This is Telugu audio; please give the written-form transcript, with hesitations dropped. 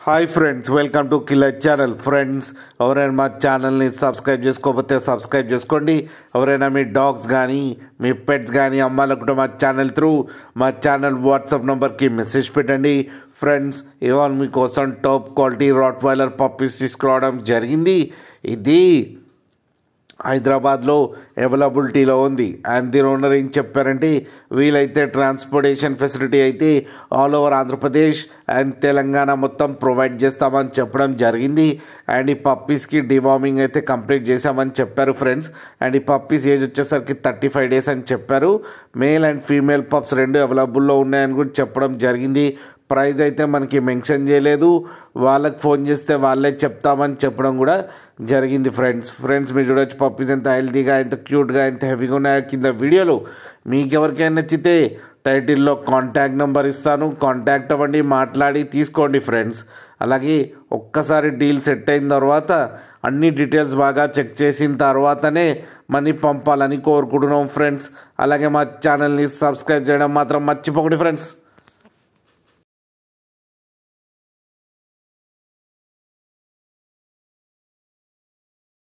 Hi friends, welcome to killer channel. Friends, ఎవరైనా మా ఛానల్ని సబ్స్క్రైబ్ చేసుకోకపోతే సబ్స్క్రైబ్ చేసుకోండి. ఎవరైనా మీ డాగ్స్ కానీ మీ పెట్స్ కానీ అమ్మాలనుకుంటే మా ఛానల్ త్రూ మా ఛానల్ వాట్సాప్ నెంబర్కి మెసేజ్ పెట్టండి. ఫ్రెండ్స్, ఇవాళ మీకోసం టాప్ క్వాలిటీ రాట్వైలర్ పప్పీస్ తీసుకురావడం జరిగింది. ఇది హైదరాబాద్లో అవైలబిలిటీలో ఉంది. అండ్ దీని ఓనర్ ఏం చెప్పారంటే, వీలైతే ట్రాన్స్పోర్టేషన్ ఫెసిలిటీ అయితే all over Andhra Pradesh and Telangana మొత్తం ప్రొవైడ్ చేస్తామని చెప్పడం జరిగింది. అండ్ ఈ పప్పీస్కి డివార్మింగ్ అయితే కంప్లీట్ చేశామని చెప్పారు ఫ్రెండ్స్. అండ్ ఈ పప్పీస్ ఏజ్ వచ్చేసరికి 35 days అని చెప్పారు. మేల్ అండ్ ఫీమేల్ పప్స్ రెండు అవైలబుల్లో ఉన్నాయని కూడా చెప్పడం జరిగింది. ప్రైస్ అయితే మనకి మెన్షన్ చేయలేదు. వాళ్ళకి ఫోన్ చేస్తే వాళ్ళే చెప్తామని చెప్పడం కూడా జరిగింది. ఫ్రెండ్స్ మీరు చూడొచ్చు పప్పీస్ ఎంత హెల్తీగా, ఎంత క్యూట్గా, ఎంత హెవీగా ఉన్నాయో కింద వీడియోలో. మీకు ఎవరికైనా నచ్చితే టైటిల్లో కాంటాక్ట్ నెంబర్ ఇస్తాను, కాంటాక్ట్ అవ్వండి, మాట్లాడి తీసుకోండి ఫ్రెండ్స్. అలాగే ఒక్కసారి డీల్ సెట్ అయిన తర్వాత అన్ని డీటెయిల్స్ బాగా చెక్ చేసిన తర్వాతనే మనీ పంపాలని కోరుకుంటున్నాం ఫ్రెండ్స్. అలాగే మా ఛానల్ని సబ్స్క్రైబ్ చేయడం మాత్రం మర్చిపోకండి ఫ్రెండ్స్.